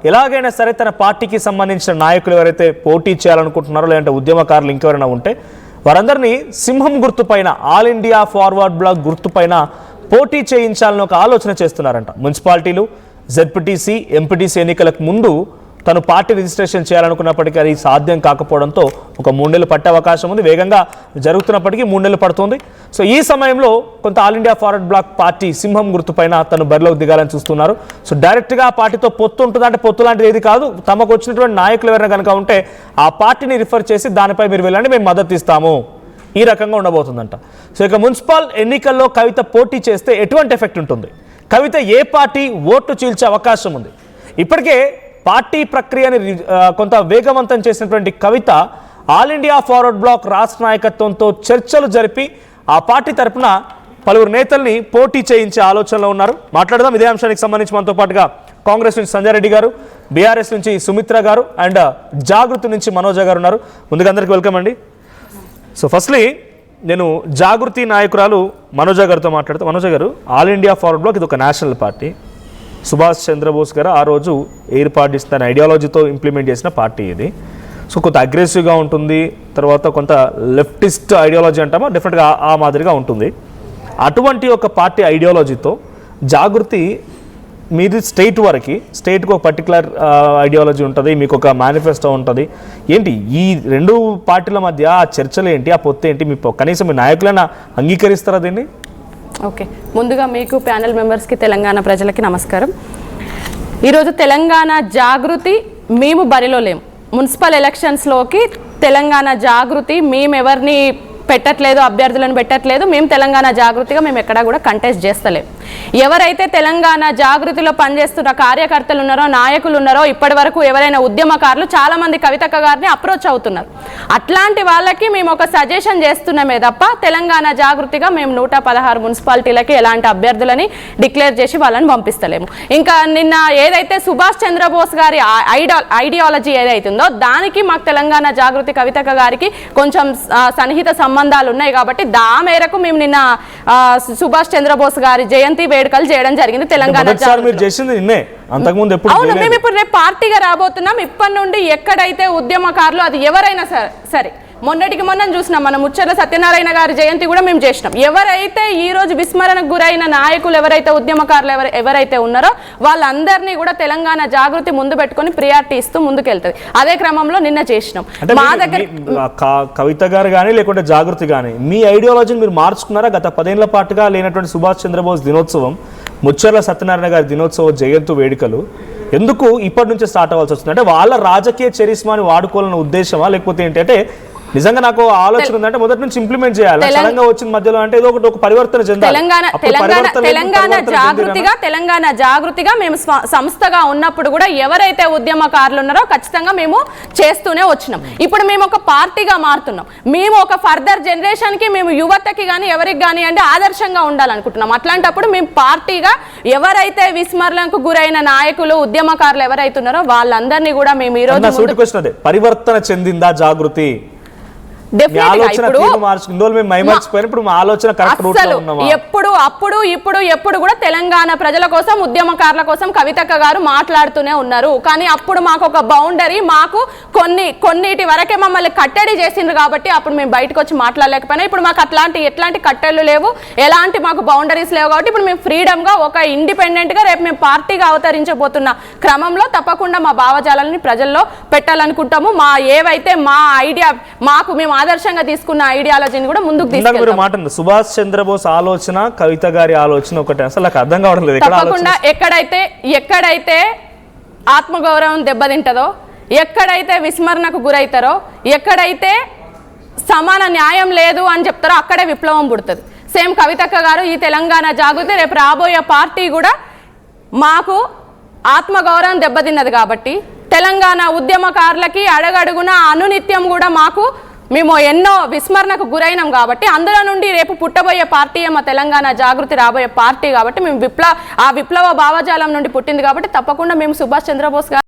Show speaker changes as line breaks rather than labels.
ఎలాగైనా సరే తన పార్టీకి సంబంధించిన నాయకులు ఎవరైతే పోటీ చేయాలనుకుంటున్నారో లేదంటే ఉద్యమకారులు ఇంకెవరైనా ఉంటే వారందరినీ సింహం గుర్తుపైన ఆల్ ఇండియా ఫార్వర్డ్ బ్లాక్ గుర్తుపైన పోటీ చేయించాలని ఒక ఆలోచన చేస్తున్నారంట. మున్సిపాలిటీలు, జెడ్పీటీసీ, ఎంపీటీసీ ఎన్నికలకు ముందు తను పార్టీ రిజిస్ట్రేషన్ చేయాలనుకున్నప్పటికీ అది సాధ్యం కాకపోవడంతో ఒక 3 నెలలు పట్టే అవకాశం ఉంది. వేగంగా జరుగుతున్నప్పటికీ 3 నెలలు పడుతుంది. సో ఈ సమయంలో కొంత All India Forward Bloc party సింహం గుర్తుపైన తను బరిలోకి దిగాలని చూస్తున్నారు. సో డైరెక్ట్గా ఆ పార్టీతో పొత్తు ఉంటుంది అంటే పొత్తు లాంటిది ఏది కాదు. తమకు వచ్చినటువంటి నాయకులు ఎవరైనా కనుక ఉంటే ఆ పార్టీని రిఫర్ చేసి దానిపై మీరు వెళ్ళండి, మేము మద్దతు ఇస్తాము, ఈ రకంగా ఉండబోతుందంట. సో ఇక మున్సిపల్ ఎన్నికల్లో కవిత పోటీ చేస్తే ఎటువంటి ఎఫెక్ట్ ఉంటుంది, కవిత ఏ పార్టీ ఓటు చీల్చే అవకాశం ఉంది? ఇప్పటికే పార్టీ ప్రక్రియని కొంత వేగవంతం చేసినటువంటి కవిత ఆల్ ఇండియా ఫార్వర్డ్ బ్లాక్ రాష్ట్ర నాయకత్వంతో చర్చలు జరిపి ఆ పార్టీ తరఫున పలువురు నేతల్ని పోటీ చేయించే ఆలోచనలో ఉన్నారు. మాట్లాడదాం ఇదే అంశానికి సంబంధించి మనతో పాటుగా కాంగ్రెస్ నుంచి సంజయ్ రెడ్డి గారు, బీఆర్ఎస్ నుంచి సుమిత్ర గారు అండ్ జాగృతి నుంచి మనోజ గారు ఉన్నారు. ముందుగా అందరికీ వెల్కమ్ అండి. సో ఫస్ట్లీ నేను జాగృతి నాయకురాలు మనోజ గారితో మాట్లాడుతూ, మనోజ గారు, ఆల్ ఇండియా ఫార్వర్డ్ బ్లాక్ ఇది ఒక నేషనల్ పార్టీ. సుభాష్ చంద్రబోస్ గారు ఆ రోజు ఏర్పాటు చేసిన ఐడియాలజీతో ఇంప్లిమెంట్ చేసిన పార్టీ ఇది. సో కొంత అగ్రెసివ్గా ఉంటుంది, తర్వాత కొంత లెఫ్టిస్ట్ ఐడియాలజీ అంటామా డెఫినెట్గా ఆ మాదిరిగా ఉంటుంది. అటువంటి ఒక పార్టీ ఐడియాలజీతో జాగృతి మీది స్టేట్కి ఒక పర్టికులర్ ఐడియాలజీ ఉంటుంది, మీకు ఒక మేనిఫెస్టో ఉంటుంది. ఏంటి ఈ రెండు పార్టీల మధ్య ఆ చర్చలు ఏంటి, ఆ పొత్తు ఏంటి? మీ కనీసం మీ నాయకులైనా అంగీకరిస్తారా దీన్ని?
ఓకే, ముందుగా మీకు ప్యానెల్ మెంబర్స్కి, తెలంగాణ ప్రజలకి నమస్కారం. ఈరోజు తెలంగాణ జాగృతి మేము బరిలో లేము. మున్సిపల్ ఎలక్షన్స్లోకి తెలంగాణ జాగృతి మేము ఎవరిని పెట్టట్లేదు, అభ్యర్థులను పెట్టట్లేదు. మేము తెలంగాణ జాగృతిగా మేము ఎక్కడా కూడా కంటెస్ట్ చేస్తలేము. ఎవరైతే తెలంగాణ జాగృతిలో పనిచేస్తున్న కార్యకర్తలు ఉన్నారో, నాయకులు ఉన్నారో, ఇప్పటి వరకు ఎవరైనా ఉద్యమకారులు చాలామంది కవితక్క గారిని అప్రోచ్ అవుతున్నారు. అట్లాంటి వాళ్ళకి మేము ఒక సజెషన్ చేస్తున్నామే తప్ప తెలంగాణ జాగృతిగా మేము 116 మున్సిపాలిటీలకి ఎలాంటి అభ్యర్థులని డిక్లేర్ చేసి వాళ్ళని పంపిస్తలేము. ఇంకా నిన్న ఏదైతే సుభాష్ చంద్రబోస్ గారి ఐడియాలజీ ఏదైతుందో దానికి మాకు తెలంగాణ జాగృతి కవితక్క గారికి కొంచెం సన్నిహిత సంబంధాలు ఉన్నాయి కాబట్టి దా మేరకు మేము నిన్న సుభాష్ చంద్రబోస్ గారి జయంతి వేడుకలు చేయడం జరిగింది. తెలంగాణ అవును, మేము ఇప్పుడు రేపు పార్టీగా రాబోతున్నాం. ఇప్పటి నుండి ఎక్కడైతే ఉద్యమకారులు అది ఎవరైనా సరే మొన్నటికి మొన్న చూసినాం, మనం ముచ్చర్ల సత్యనారాయణ గారి జయంతి కూడా మేము చేసినాం. ఎవరైతే ఈ రోజు విస్మరణకు గురైన నాయకులు ఎవరైతే ఉద్యమకారులు ఎవరైతే ఉన్నారో వాళ్ళందరినీ కూడా తెలంగాణ జాగృతి ముందు పెట్టుకొని ప్రియారిటీ ఇస్తూ ముందుకెళ్తుంది. అదే క్రమంలో నిన్న చేసినాం. మా దగ్గర
కవిత గారు కానీ లేకుంటే జాగృతి కానీ మీ ఐడియాలజీని మీరు మార్చుకున్నారా? గత 10 ఏళ్ల పాటుగా లేనటువంటి సుభాష్ చంద్రబోస్ దినోత్సవం, ముచ్చర్ల సత్యనారాయణ గారి దినోత్సవ జయంతి వేడుకలు ఎందుకు ఇప్పటి నుంచే స్టార్ట్ అవ్వాల్సి వస్తుంది? అంటే వాళ్ళ రాజకీయ చరిస్మాని వాడుకోవాలన్న ఉద్దేశమా, లేకపోతే ఏంటంటే నిజంగా నాకు ఆలోచన ఉందంటే మొదటి నుంచి ఇంప్లిమెంట్ చేయాలి, సడన్గా వచ్చిన మధ్యలో అంటే ఏదో ఒక పరివర్తన చెందాలి.
తెలంగాణ జాగృతిగా మేము సంస్థగా ఉన్నప్పుడు కూడా ఎవరైతే ఉద్యమకారులు ఉన్నారో ఖచ్చితంగా మేము చేస్తూనే వచ్చినాం. ఇప్పుడు మేము ఒక పార్టీగా మారుతున్నాం. మేము ఒక ఫర్దర్ జనరేషన్ కి, మేము యువతకి కానీ ఎవరికి కానీ అంటే ఆదర్శంగా ఉండాలనుకుంటున్నాం. అట్లాంటప్పుడు మేము పార్టీగా ఎవరైతే విస్మరణకు గురైన నాయకులు, ఉద్యమకారులు ఎవరైతే ఉన్నారో వాళ్ళందరినీ కూడా మేము ఈ రోజు
పరివర్తన చెందిందా జాగృతి?
ఎప్పుడు కూడా తెలంగాణ ప్రజల కోసం, ఉద్యమకారుల కోసం కవితక్క గారు మాట్లాడుతూనే ఉన్నారు. కానీ అప్పుడు మాకు ఒక బౌండరీ, మాకు కొన్నిటి వరకే మమ్మల్ని కట్టడి చేసిండ్రు కాబట్టి అప్పుడు మేము బయటకు వచ్చి మాట్లాడలేకపోయినా. ఇప్పుడు మాకు ఎట్లాంటి కట్టెలు లేవు, ఎలాంటి మాకు బౌండరీస్ లేవు కాబట్టి ఇప్పుడు మేము ఫ్రీడమ్ గా ఒక ఇండిపెండెంట్ గా రేపు మేము పార్టీగా అవతరించబోతున్న క్రమంలో తప్పకుండా మా భావజాలని ప్రజల్లో పెట్టాలనుకుంటాము. మా ఏవైతే మా ఐడియా, మాకు మేము ఆదర్శంగా తీసుకున్న ఐడియాలజీని కూడా ముందుకు తీసుకెళ్తాం.
సుభాష్ చంద్రబోస్ ఆలోచన, కవిత గారి ఆలోచన ఒకటే, అసలు నాకు అర్థం కావడం లేదు.
తప్పకుండా ఎక్కడైతే ఆత్మగౌరవం దెబ్బతింటదో, ఎక్కడైతే విస్మరణకు గురైతారో, ఎక్కడైతే సమాన న్యాయం లేదు అని చెప్తారో అక్కడే విప్లవం పుడుతుంది. సేమ్ కవితక్క గారు ఈ తెలంగాణ జాగృతి రేపు రాబోయే పార్టీ కూడా మాకు ఆత్మగౌరవం దెబ్బతిన్నది కాబట్టి తెలంగాణ ఉద్యమకారులకి అడగడుగున అనునిత్యం కూడా మేము ఎన్నో విస్మరణకు గురైనాం కాబట్టి అందులో నుండి రేపు పుట్టబోయే పార్టీ మా తెలంగాణ జాగృతి రాబోయే పార్టీ కాబట్టి మేము విప్లవ భావజాలం నుండి పుట్టింది కాబట్టి తప్పకుండా మేము సుభాష్ చంద్రబోస్ గారు